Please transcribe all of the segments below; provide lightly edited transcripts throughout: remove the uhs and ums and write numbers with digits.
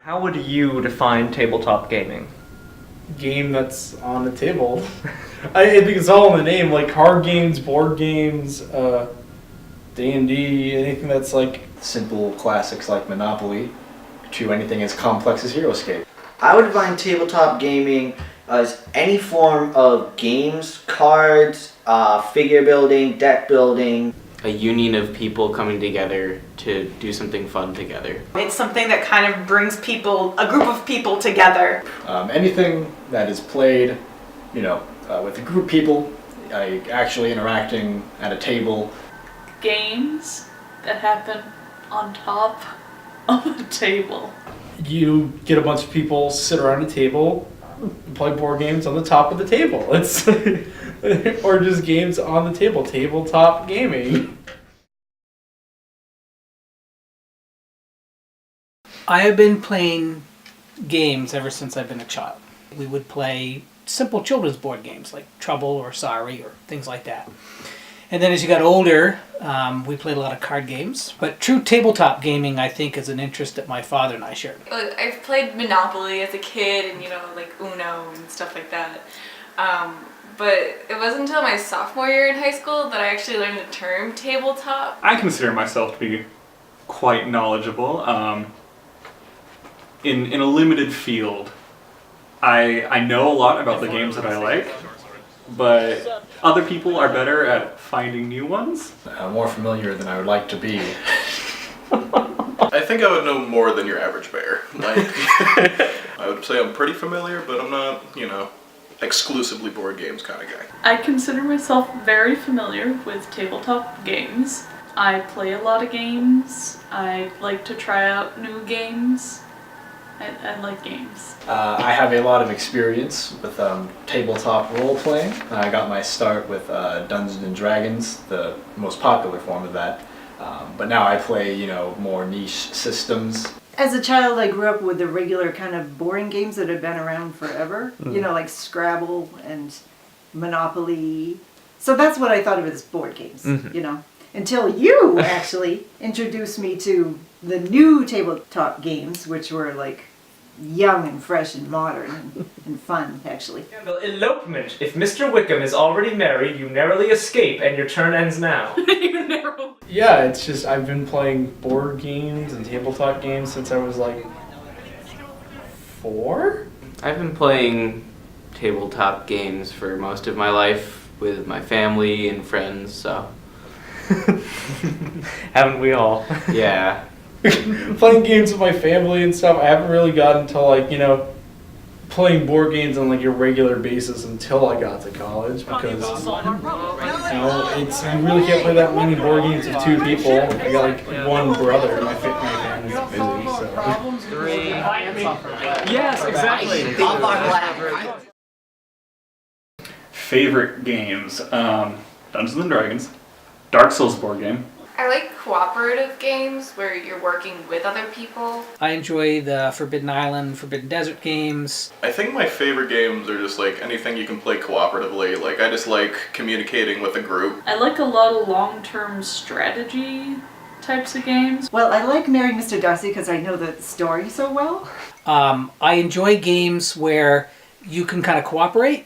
How would you define tabletop gaming? Game that's on the table. I think it's all in the name, like card games, board games, D&D, anything that's like simple classics like Monopoly to anything as complex as HeroScape. I would define tabletop gaming as any form of games, cards, figure building, deck building. A union of people coming together to do something fun together. It's something that kind of brings people, a group of people together. Anything that is played, with a group of people, actually interacting at a table. Games that happen on top of a table. you get a bunch of people, sit around a table, and play board games on the top of the table. It's or just games on the table, tabletop gaming. I have been playing games ever since I've been a child. We would play simple children's board games like Trouble or Sorry or things like that. And then as you got older, we played a lot of card games. But true tabletop gaming, I think, is an interest that my father and I shared. I've played Monopoly as a kid and, like Uno and stuff like that. But it wasn't until my sophomore year in high school that I actually learned the term tabletop. I consider myself to be quite knowledgeable. In a limited field, I know a lot about the games that I like, but other people are better at finding new ones. More familiar than I would like to be. I think I would know more than your average bear. I would say I'm pretty familiar, but I'm not, exclusively board games kind of guy. I consider myself very familiar with tabletop games. I play a lot of games. I like to try out new games. I like games. I have a lot of experience with tabletop role-playing. I got my start with Dungeons and Dragons, the most popular form of that. But now I play, more niche systems. As a child, I grew up with the regular kind of boring games that have been around forever. Like Scrabble and Monopoly. So that's what I thought of as board games, Until you actually introduced me to the new tabletop games, which were like young and fresh and modern and fun, actually. Elopement. If Mr. Wickham is already married, you narrowly escape and your turn ends now. Yeah, it's just I've been playing board games and tabletop games since I was like 4? I've been playing tabletop games for most of my life with my family and friends, so... Haven't we all? Yeah. Playing games with my family and stuff, I haven't really gotten to playing board games on like a regular basis until I got to college because you really can't play that many board games with 2 people. I got like one brother and my family's busy, so. 3. Yes, exactly. Favorite games, Dungeons and Dragons, Dark Souls board game. I like cooperative games where you're working with other people. I enjoy the Forbidden Island, Forbidden Desert games. I think my favorite games are just anything you can play cooperatively. I just like communicating with a group. I like a lot of long-term strategy types of games. Well, I like Married Mr. Darcy because I know the story so well. I enjoy games where you can kind of cooperate,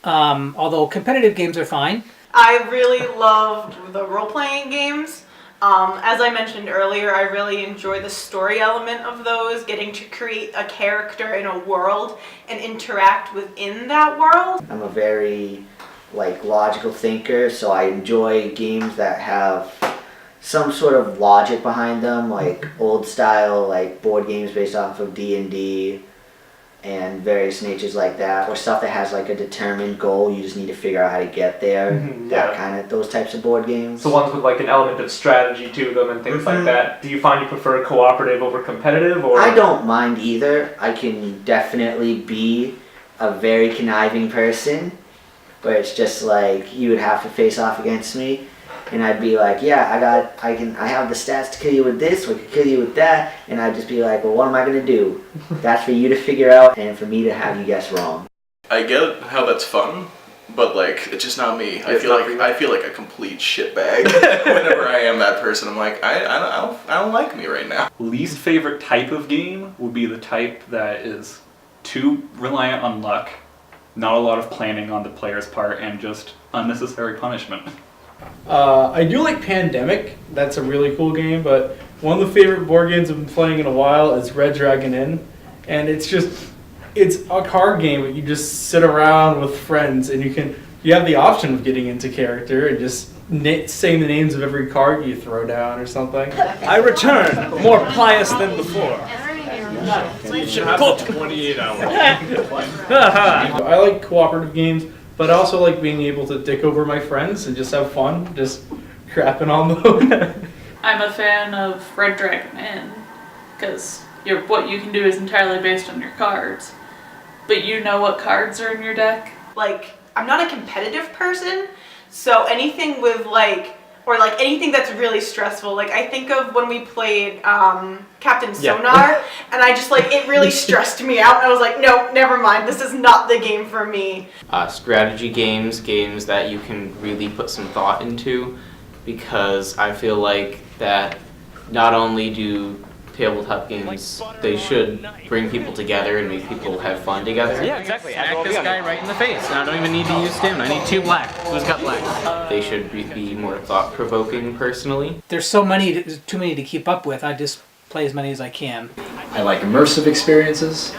although competitive games are fine. I really loved the role-playing games. As I mentioned earlier, I really enjoy the story element of those, getting to create a character in a world and interact within that world. I'm a very logical thinker, so I enjoy games that have some sort of logic behind them, like old style board games based off of D&D and various natures like that, or stuff that has a determined goal, you just need to figure out how to get there. Those types of board games. So ones with an element of strategy to them and things like that. Do you find you prefer cooperative over competitive, or? I don't mind either. I can definitely be a very conniving person, but it's just you would have to face off against me. And I'd be like, yeah, I have the stats to kill you with this, or I could kill you with that, and I'd just be like, well, what am I gonna do? That's for you to figure out, and for me to have you guess wrong. I get how that's fun, But like, it's just not me. It's not for you. I feel like a complete shitbag whenever I am that person. I'm like, I don't like me right now. Least favorite type of game would be the type that is too reliant on luck, not a lot of planning on the player's part, and just unnecessary punishment. I do like Pandemic. That's a really cool game, but one of the favorite board games I've been playing in a while is Red Dragon Inn. And it's a card game, but you just sit around with friends and you have the option of getting into character and just saying the names of every card you throw down or something. I return, more pious than before. You should have 28 hours. I like cooperative games, but I also like being able to dick over my friends and just have fun, just crapping on them. I'm a fan of Red Dragon Inn because what you can do is entirely based on your cards, but you know what cards are in your deck. Like, I'm not a competitive person, so anything with anything that's really stressful. Like, I think of when we played Captain Sonar, and I just it really stressed me out. And I was like, no, never mind. This is not the game for me. Strategy games that you can really put some thought into, because I feel like that not only do tabletop games, they should bring people together and make people have fun together. Yeah, exactly. Smack this guy right in the face. I don't even need to use stamina. I need 2 black. Who's got black? They should be more thought-provoking, personally. There's too many to keep up with. I just play as many as I can. I like immersive experiences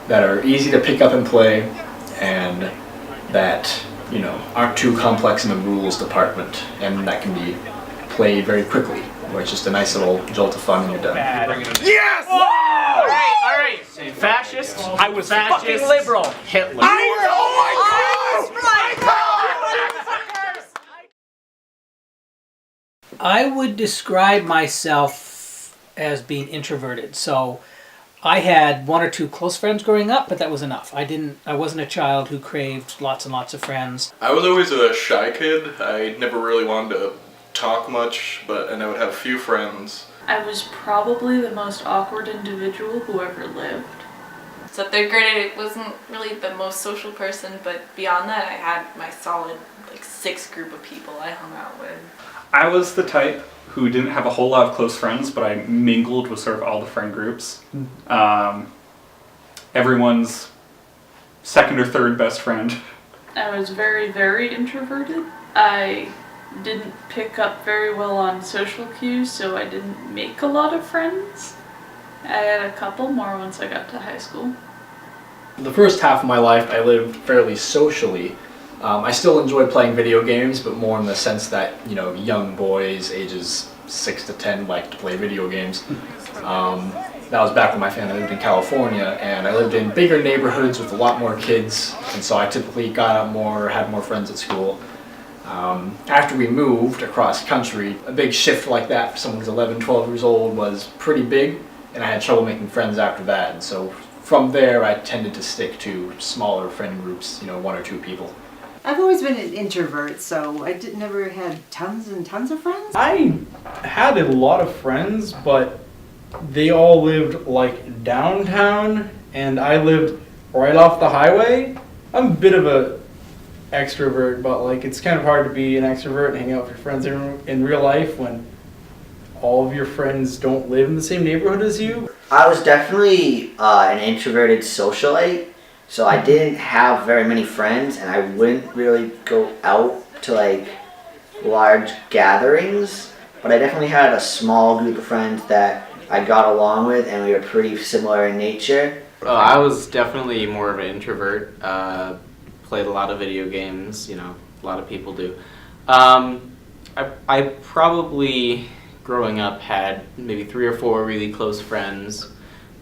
that are easy to pick up and play, and that aren't too complex in the rules department, and that can be played very quickly, where it's just a nice little jolt of fun and you're done. Yes! All right. Fascist. I was fucking liberal. Hitler. I would describe myself as being introverted. So I had 1 or 2 close friends growing up, but that was enough. I wasn't a child who craved lots and lots of friends. I was always a shy kid. I never really wanted to talk much, and I would have a few friends. I was probably the most awkward individual who ever lived. So 3rd grade, I wasn't really the most social person, but beyond that, I had my solid 6 group of people I hung out with. I was the type who didn't have a whole lot of close friends, but I mingled with sort of all the friend groups. Everyone's second or third best friend. I was very, very introverted. I didn't pick up very well on social cues, so I didn't make a lot of friends. I had a couple more once I got to high school. The first half of my life, I lived fairly socially. I still enjoy playing video games, but more in the sense that, young boys ages 6 to 10 like to play video games. That was back when my family lived in California, and I lived in bigger neighborhoods with a lot more kids, and so I typically got out more, had more friends at school. After we moved across country, a big shift like that for someone who's 11, 12 years old was pretty big, and I had trouble making friends after that, and so from there I tended to stick to smaller friend groups, 1 or 2 people. I've always been an introvert, so I never had tons and tons of friends. I had a lot of friends, but they all lived downtown, and I lived right off the highway. I'm a bit of a extrovert, but it's kind of hard to be an extrovert and hang out with your friends in real life when all of your friends don't live in the same neighborhood as you. I was definitely an introverted socialite, so I didn't have very many friends, and I wouldn't really go out to large gatherings, but I definitely had a small group of friends that I got along with, and we were pretty similar in nature. I was definitely more of an introvert. Played a lot of video games, a lot of people do. I probably, growing up, had maybe 3 or 4 really close friends,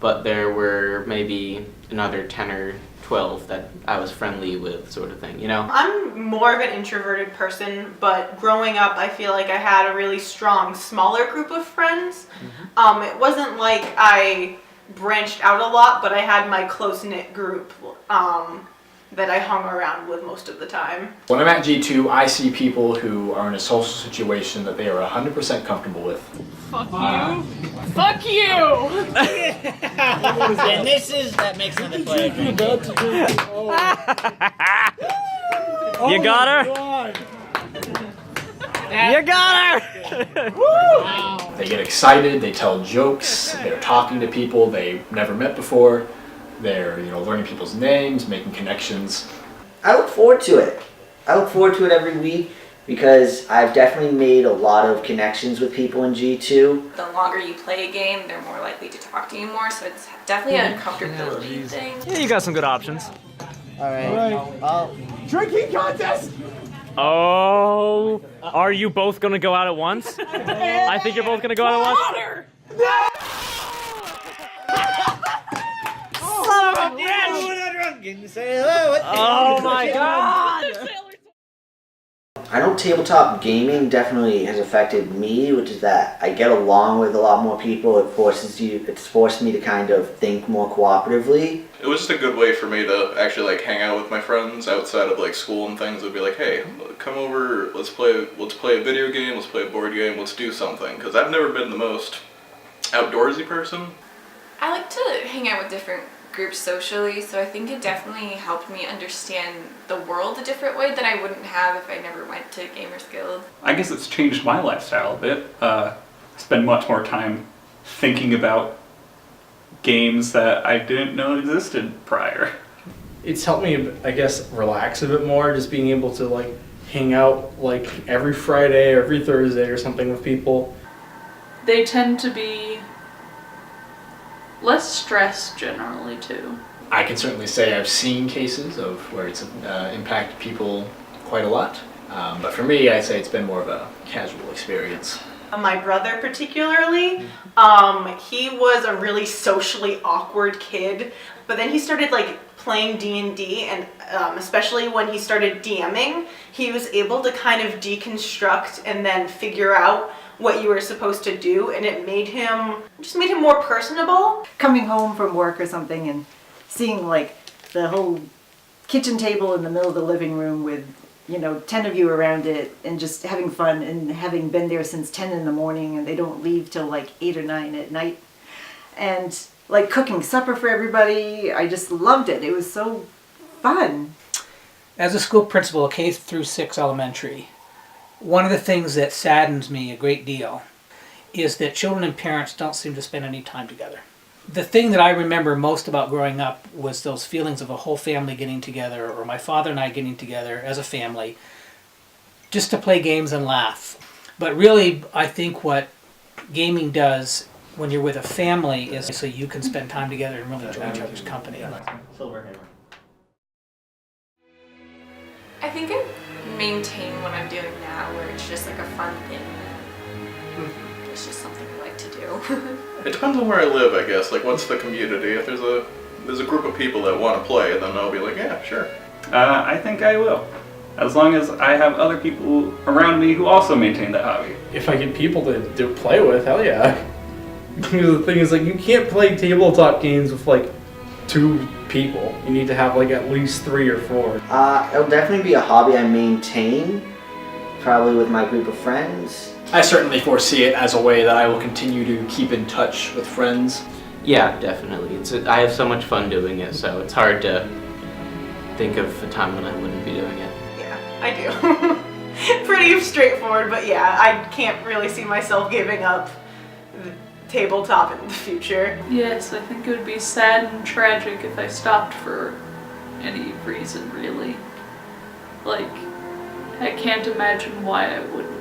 but there were maybe another 10 or 12 that I was friendly with, sort of thing, I'm more of an introverted person, but growing up, I feel like I had a really strong, smaller group of friends. It wasn't like I branched out a lot, but I had my close-knit group that I hung around with most of the time. When I'm at G2, I see people who are in a social situation that they are 100% comfortable with. Fuck you! Fuck you! And that makes another player drink. You got her? You got her! They get excited, they tell jokes, they're talking to people they've never met before, they're learning people's names, making connections. I look forward to it. I look forward to it every week because I've definitely made a lot of connections with people in G2. The longer you play a game, they're more likely to talk to you more, so it's definitely a comfortability thing. Yeah, you got some good options. Alright. Drinking contest! Oh, are you both gonna go out at once? I think you're both gonna go out at once. Son of a bitch! Oh my god! I know tabletop gaming definitely has affected me, which is that I get along with a lot more people. It's forced me to kind of think more cooperatively. It was just a good way for me to actually like hang out with my friends outside of like school and things. It'd be like, hey, come over, let's play a video game, let's play a board game, let's do something. Because I've never been the most outdoorsy person. I like to hang out with different groups socially, so I think it definitely helped me understand the world a different way that I wouldn't have if I never went to Gamers Guild. I guess it's changed my lifestyle a bit. Spend much more time thinking about games that I didn't know existed prior. It's helped me, I guess, relax a bit more, just being able to like hang out like every Friday or every Thursday or something with people. They tend to be less stressed generally too. I can certainly say I've seen cases of where it's impacted people quite a lot, but for me, I'd say it's been more of a casual experience. My brother particularly, he was a really socially awkward kid, but then he started like playing D&D, and especially when he started DMing, he was able to kind of deconstruct and then figure out what you were supposed to do, and it made him more personable. Coming home from work or something and seeing like the whole kitchen table in the middle of the living room with 10 of you around it and just having fun, and having been there since 10 in the morning and they don't leave till like 8 or 9 at night, and like cooking supper for everybody. I just loved it. It was so fun. As a school principal, K through 6 elementary, one of the things that saddens me a great deal is that children and parents don't seem to spend any time together. The thing that I remember most about growing up was those feelings of a whole family getting together, or my father and I getting together as a family, just to play games and laugh. But really, I think what gaming does when you're with a family is so you can spend time together and really enjoy each other's company. I think I maintain what I'm doing now, where it's just like a fun thing. It's just something I like to do. It depends on where I live, I guess. Like, what's the community? If there's a group of people that want to play, then I'll be like, yeah, sure. I think I will. As long as I have other people around me who also maintain that hobby. If I get people to play with, hell yeah. Because the thing is, like, you can't play tabletop games with like 2 people. You need to have like at least 3 or 4. It'll definitely be a hobby I maintain, probably with my group of friends. I certainly foresee it as a way that I will continue to keep in touch with friends. Yeah, definitely. I have so much fun doing it, so it's hard to think of a time when I wouldn't be doing it. Yeah, I do. Pretty straightforward, but yeah, I can't really see myself giving up the tabletop in the future. Yes, I think it would be sad and tragic if I stopped for any reason, really. Like, I can't imagine why I wouldn't.